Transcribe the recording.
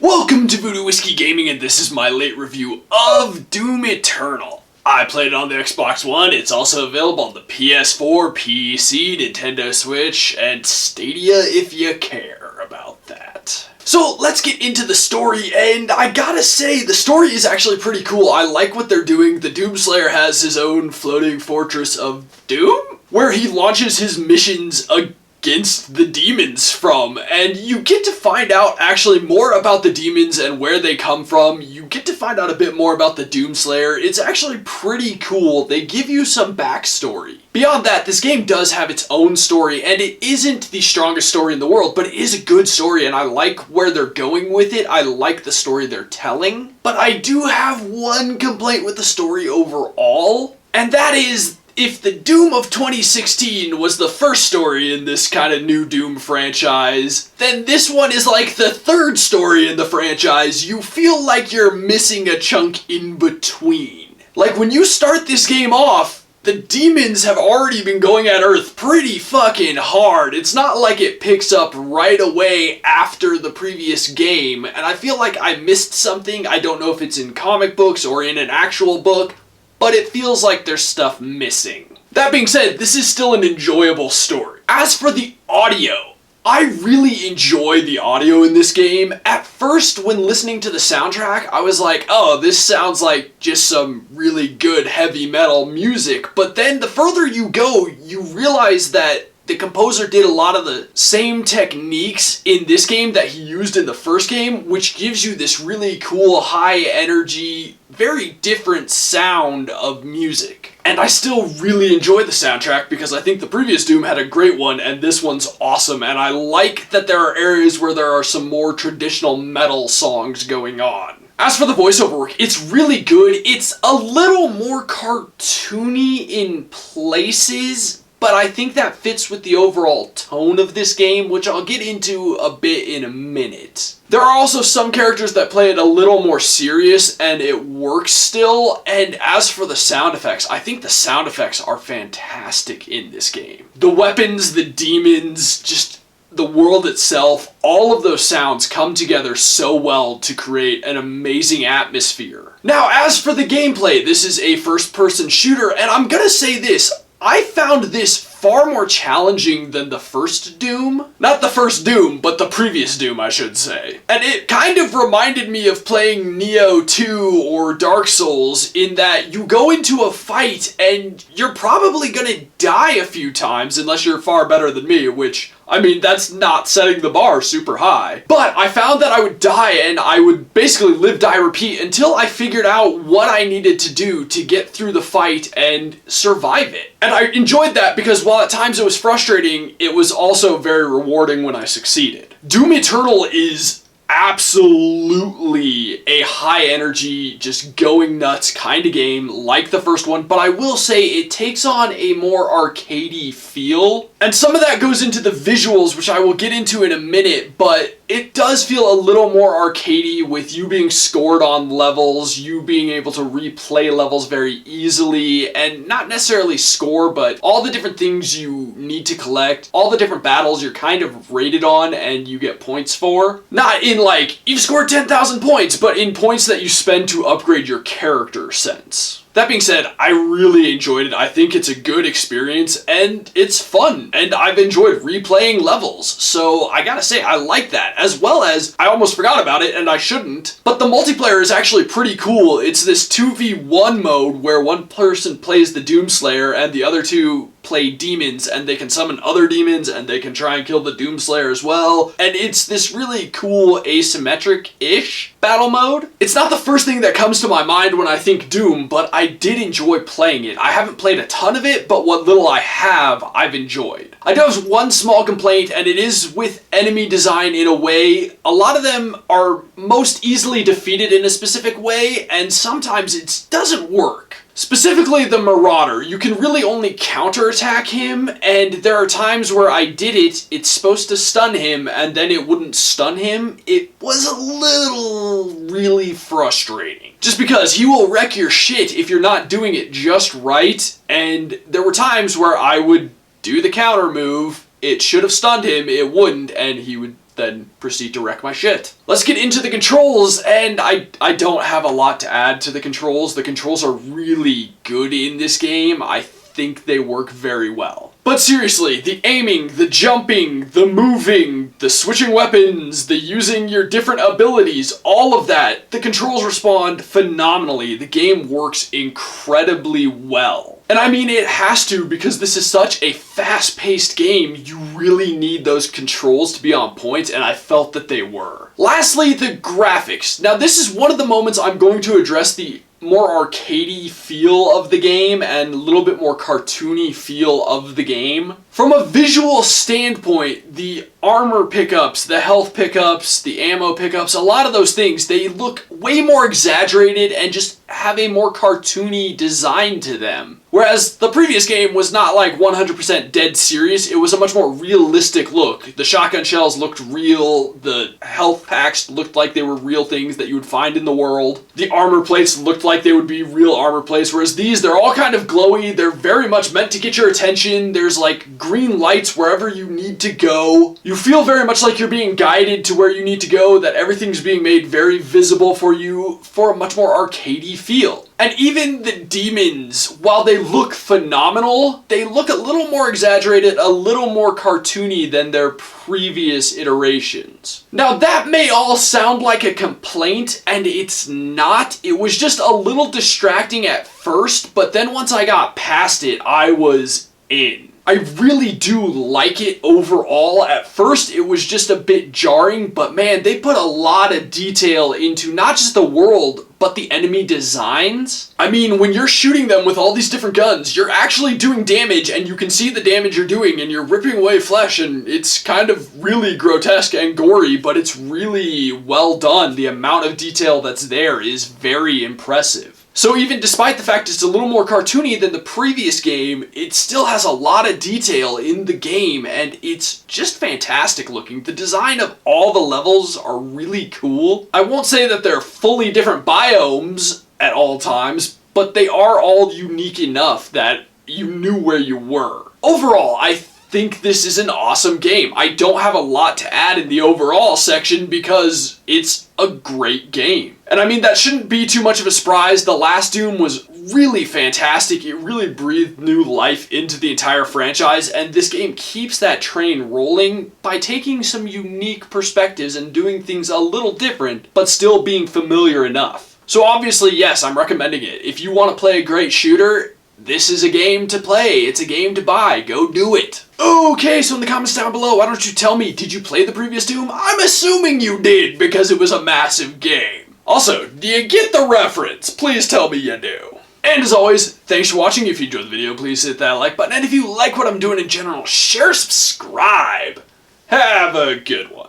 Welcome to Voodoo Whiskey Gaming, and this is my late review of Doom Eternal. I played it on the Xbox One. It's also available on the PS4, PC, Nintendo Switch, and Stadia if you care about that. So let's get into the story, and I gotta say, the story is actually pretty cool. I like what they're doing. The Doomslayer has his own floating fortress of doom, where he launches his missions against the demons from, and you get to find out actually more about the demons and where they come from. You get to find out a bit more about the Doomslayer. It's actually pretty cool. They give you some backstory. Beyond that, this game does have its own story, and it isn't the strongest story in the world, but it is a good story, and I like where they're going with it. I like the story they're telling. But I do have one complaint with the story overall, and that is, if the Doom of 2016 was the first story in this kind of new Doom franchise, then this one is like the third story in the franchise. You feel like you're missing a chunk in between. Like, when you start this game off, the demons have already been going at Earth pretty fucking hard. It's not like it picks up right away after the previous game, and I feel like I missed something. I don't know if it's in comic books or in an actual book, but it feels like there's stuff missing. That being said, this is still an enjoyable story. As for the audio, I really enjoy the audio in this game. At first, when listening to the soundtrack, I was like, oh, this sounds like just some really good heavy metal music. But then the further you go, you realize that the composer did a lot of the same techniques in this game that he used in the first game, which gives you this really cool, high energy, very different sound of music. And I still really enjoy the soundtrack because I think the previous Doom had a great one and this one's awesome, and I like that there are areas where there are some more traditional metal songs going on. As for the voiceover work, it's really good. It's a little more cartoony in places, but I think that fits with the overall tone of this game, which I'll get into a bit in a minute. There are also some characters that play it a little more serious, and it works still. And as for the sound effects, I think the sound effects are fantastic in this game. The weapons, the demons, just the world itself, all of those sounds come together so well to create an amazing atmosphere. Now, as for the gameplay, this is a first-person shooter, and I'm gonna say this, I found this far more challenging than the first Doom. Not the first Doom, but the previous Doom, I should say. And it kind of reminded me of playing Nioh 2 or Dark Souls, in that you go into a fight and you're probably gonna die a few times unless you're far better than me, which, I mean, that's not setting the bar super high. But I found that I would die and I would basically live, die, repeat until I figured out what I needed to do to get through the fight and survive it. And I enjoyed that because while at times it was frustrating, it was also very rewarding when I succeeded. Doom Eternal is absolutely a high energy, just going nuts kind of game like the first one, but I will say it takes on a more arcadey feel, and some of that goes into the visuals, which I will get into in a minute, but it does feel a little more arcadey with you being scored on levels, you being able to replay levels very easily, and not necessarily score, but all the different things you need to collect, all the different battles you're kind of rated on and you get points for. Not in like, you've scored 10,000 points, but in points that you spend to upgrade your character sense. That being said, I really enjoyed it. I think it's a good experience, and it's fun, and I've enjoyed replaying levels, so I gotta say, I like that, as well as, I almost forgot about it, and I shouldn't, but the multiplayer is actually pretty cool. It's this 2v1 mode where one person plays the Doomslayer, and the other two play demons, and they can summon other demons, and they can try and kill the Doomslayer as well, and it's this really cool asymmetric-ish battle mode. It's not the first thing that comes to my mind when I think Doom, but I did enjoy playing it. I haven't played a ton of it, but what little I have, I've enjoyed. I do have one small complaint, and it is with enemy design in a way. A lot of them are most easily defeated in a specific way, and sometimes it doesn't work. Specifically the Marauder, you can really only counterattack him, and there are times where I did it, it's supposed to stun him, and then it wouldn't stun him. It was a little really frustrating. Just because he will wreck your shit if you're not doing it just right, and there were times where I would do the counter move, it should have stunned him, it wouldn't, and he would then proceed to wreck my shit. Let's get into the controls, and I don't have a lot to add to the controls. The controls are really good in this game. I think they work very well. But seriously, the aiming, the jumping, the moving, the switching weapons, the using your different abilities, all of that, the controls respond phenomenally. The game works incredibly well. And I mean, it has to, because this is such a fast-paced game. You really need those controls to be on point, and I felt that they were. Lastly, the graphics. Now, this is one of the moments I'm going to address the more arcadey feel of the game and a little bit more cartoony feel of the game. From a visual standpoint, the armor pickups, the health pickups, the ammo pickups, a lot of those things, they look way more exaggerated and just have a more cartoony design to them. Whereas the previous game was not like 100% dead serious, it was a much more realistic look. The shotgun shells looked real, the health packs looked like they were real things that you would find in the world. The armor plates looked like they would be real armor plates, whereas these, they're all kind of glowy, they're very much meant to get your attention, there's like green lights wherever you need to go. You feel very much like you're being guided to where you need to go, that everything's being made very visible for you for a much more arcadey feel. And even the demons, while they look phenomenal, they look a little more exaggerated, a little more cartoony than their previous iterations. Now that may all sound like a complaint, and it's not. It was just a little distracting at first, but then once I got past it, I was in. I really do like it overall. At first, it was just a bit jarring, but man, they put a lot of detail into not just the world, but the enemy designs. I mean, when you're shooting them with all these different guns, you're actually doing damage, and you can see the damage you're doing, and you're ripping away flesh, and it's kind of really grotesque and gory, but it's really well done. The amount of detail that's there is very impressive. So even despite the fact it's a little more cartoony than the previous game, it still has a lot of detail in the game, and it's just fantastic looking. The design of all the levels are really cool. I won't say that they're fully different biomes at all times, but they are all unique enough that you knew where you were. Overall, I think this is an awesome game. I don't have a lot to add in the overall section because it's a great game. And I mean, that shouldn't be too much of a surprise. The last Doom was really fantastic. It really breathed new life into the entire franchise, and this game keeps that train rolling by taking some unique perspectives and doing things a little different, but still being familiar enough. So obviously, yes, I'm recommending it. If you want to play a great shooter, this is a game to play. It's a game to buy. Go do it. Okay, so in the comments down below, why don't you tell me, did you play the previous Doom? I'm assuming you did, because it was a massive game. Also, do you get the reference? Please tell me you do. And as always, thanks for watching. If you enjoyed the video, please hit that like button. And if you like what I'm doing in general, share, subscribe. Have a good one.